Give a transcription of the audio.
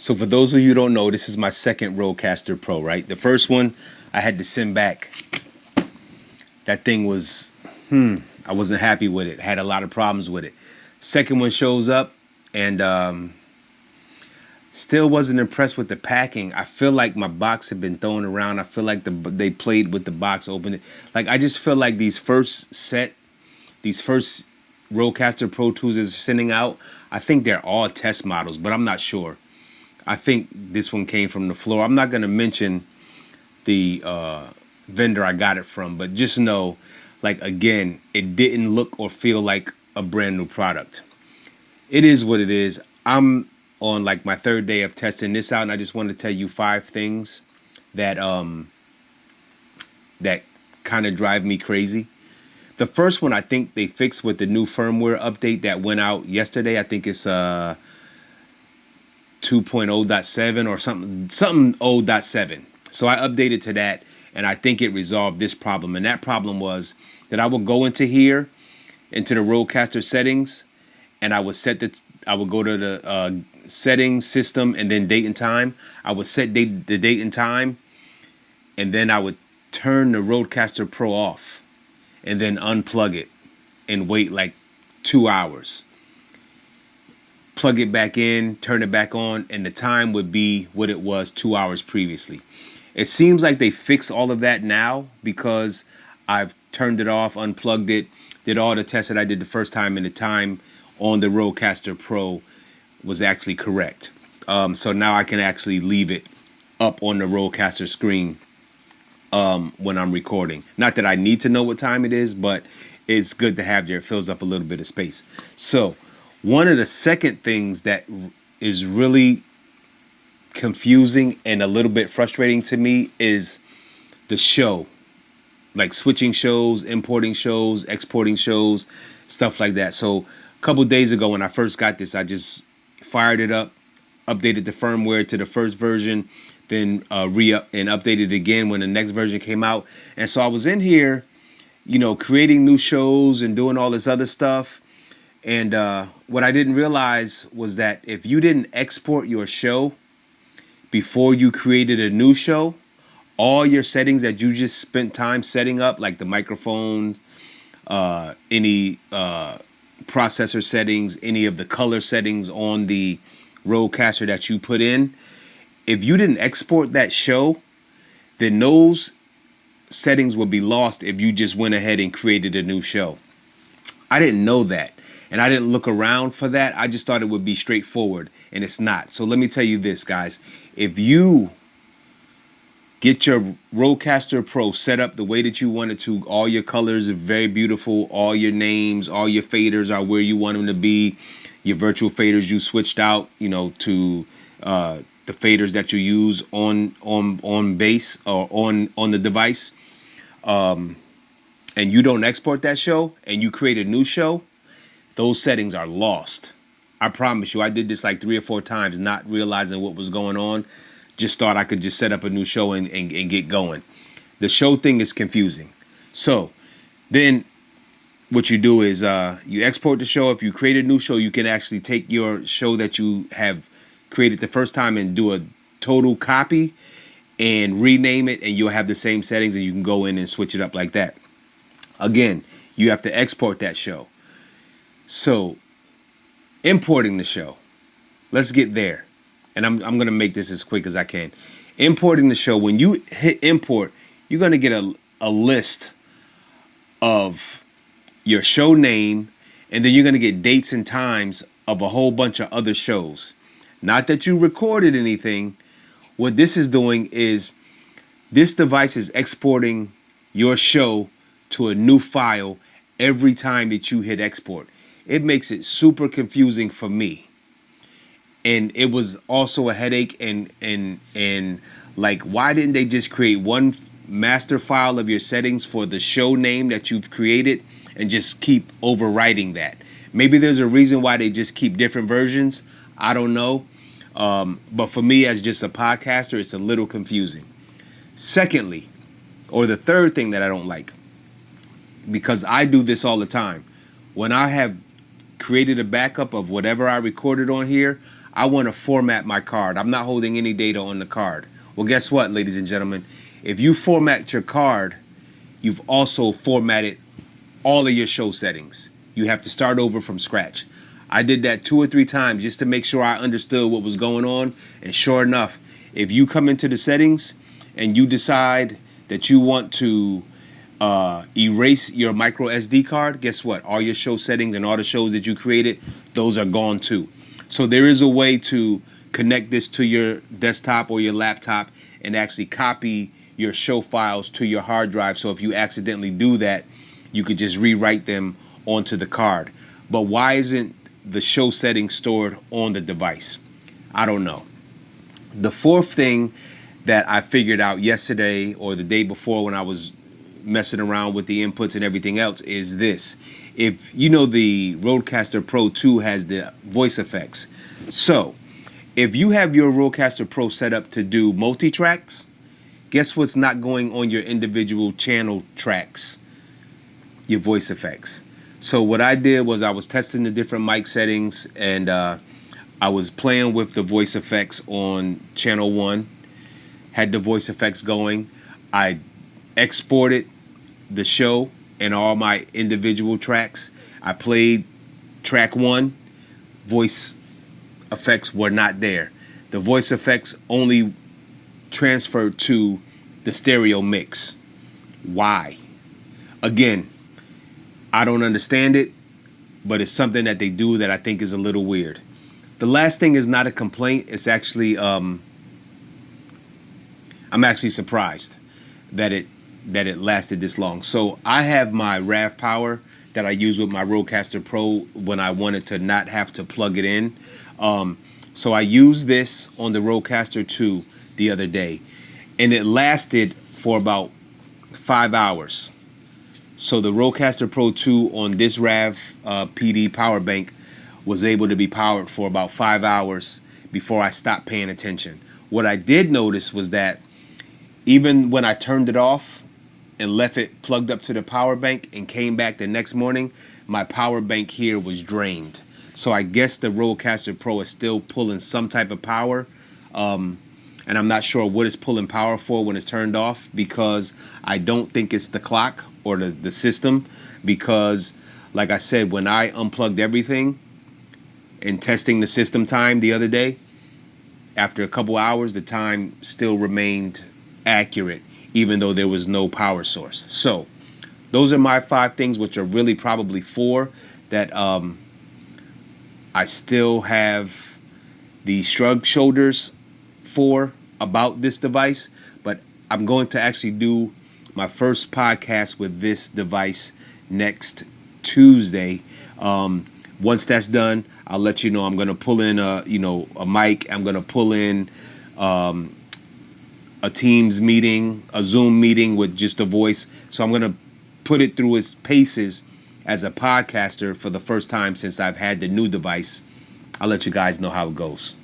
So for those of you who don't know, this is my second Rodecaster Pro, right? The first one I had to send back. That thing was, I wasn't happy with it. Had a lot of problems with it. Second one shows up and still wasn't impressed with the packing. I feel like my box had been thrown around. I feel like they played with the box, opened it. Like I just feel like these first Rodecaster Pro 2s is sending out, I think they're all test models, but I'm not sure. I think this one came from the floor. I'm not going to mention the vendor I got it from, but just know, like, again, it didn't look or feel like a brand new product. It is what it is. I'm on like my third day of testing this out, and I just want to tell you 5 things that that kind of drive me crazy. The first one I think they fixed with the new firmware update that went out yesterday. I think it's 2.0.7 or something 0.7. So I updated to that, and I think it resolved this problem. And that problem was that I would go into the Rodecaster settings, and I would go to the settings, system, and then date and time. I would set the date and time, and then I would turn the Rodecaster Pro off and then unplug it and wait like 2 hours. Plug it back in, turn it back on, and the time would be what it was 2 hours previously. It seems like they fixed all of that now because I've turned it off, unplugged it, did all the tests that I did the first time, and the time on the Rodecaster Pro was actually correct. So now I can actually leave it up on the Rodecaster screen when I'm recording. Not that I need to know what time it is, but it's good to have there. It fills up a little bit of space. So one of the second things that is really confusing and a little bit frustrating to me is the show. Like switching shows, importing shows, exporting shows, stuff like that. So a couple days ago when I first got this, I just fired it up, updated the firmware to the first version, then re-up and updated it again when the next version came out. And so I was in here, creating new shows and doing all this other stuff. And what I didn't realize was that if you didn't export your show before you created a new show, all your settings that you just spent time setting up, like the microphones, any processor settings, any of the color settings on the Rodecaster that you put in, if you didn't export that show, then those settings would be lost if you just went ahead and created a new show. I didn't know that, and I didn't look around for that. I just thought it would be straightforward, and it's not. So let me tell you this, guys. If you get your Rodecaster Pro set up the way that you want it to, all your colors are very beautiful, all your names, all your faders are where you want them to be, your virtual faders you switched out, to the faders that you use on base or on the device, and you don't export that show and you create a new show, those settings are lost. I promise you, I did this like 3 or 4 times, not realizing what was going on. Just thought I could just set up a new show and get going. The show thing is confusing. So then what you do is you export the show. If you create a new show, you can actually take your show that you have created the first time and do a total copy and rename it, and you'll have the same settings, and you can go in and switch it up like that. Again, you have to export that show. So importing the show, let's get there. And I'm going to make this as quick as I can. Importing the show, when you hit import, you're going to get a list of your show name, and then you're going to get dates and times of a whole bunch of other shows. Not that you recorded anything. What this is doing is this device is exporting your show to a new file every time that you hit export. It makes it super confusing for me. And it was also a headache, and like, why didn't they just create one master file of your settings for the show name that you've created and just keep overwriting that? Maybe there's a reason why they just keep different versions. I don't know. But for me, as just a podcaster, it's a little confusing. Secondly, or the third thing that I don't like, because I do this all the time, when I have created a backup of whatever I recorded on here, I want to format my card. I'm not holding any data on the card. Well, guess what, ladies and gentlemen? If you format your card, you've also formatted all of your show settings. You have to start over from scratch. I did that 2 or 3 times just to make sure I understood what was going on. And sure enough, if you come into the settings and you decide that you want to erase your micro SD card, guess what? All your show settings and all the shows that you created, those are gone too. So there is a way to connect this to your desktop or your laptop and actually copy your show files to your hard drive. So if you accidentally do that, you could just rewrite them onto the card. But why isn't the show setting stored on the device? I don't know. The fourth thing that I figured out yesterday or the day before when I was messing around with the inputs and everything else is this. If you know, the RodeCaster Pro 2 has the voice effects. So if you have your RodeCaster Pro set up to do multi-tracks, guess what's not going on your individual channel tracks? Your voice effects. So what I did was I was testing the different mic settings, and I was playing with the voice effects on channel 1, had the voice effects going. I exported the show and all my individual tracks. I played track 1, voice effects were not there. The voice effects only transferred to the stereo mix. Why? Again, I don't understand it, but it's something that they do that I think is a little weird. The last thing is not a complaint. It's actually, I'm actually surprised that it lasted this long. So I have my RAV power that I use with my RodeCaster Pro when I wanted to not have to plug it in. So I used this on the RodeCaster 2 the other day, and it lasted for about 5 hours. So the RodeCaster Pro 2 on this RAV PD power bank was able to be powered for about 5 hours before I stopped paying attention. What I did notice was that even when I turned it off and left it plugged up to the power bank and came back the next morning, my power bank here was drained. So I guess the RodeCaster Pro is still pulling some type of power. And I'm not sure what it's pulling power for when it's turned off, because I don't think it's the clock or the system, because like I said, when I unplugged everything and testing the system time the other day, after a couple hours, the time still remained accurate, even though there was no power source. So those are my 5 things, which are really probably 4 that I still have the shrug shoulders for about this device, but I'm going to actually do my first podcast with this device next Tuesday. Once that's done, I'll let you know. I'm going to pull in a mic. I'm going to pull in a Teams meeting, a Zoom meeting with just a voice. So I'm going to put it through its paces as a podcaster for the first time since I've had the new device. I'll let you guys know how it goes.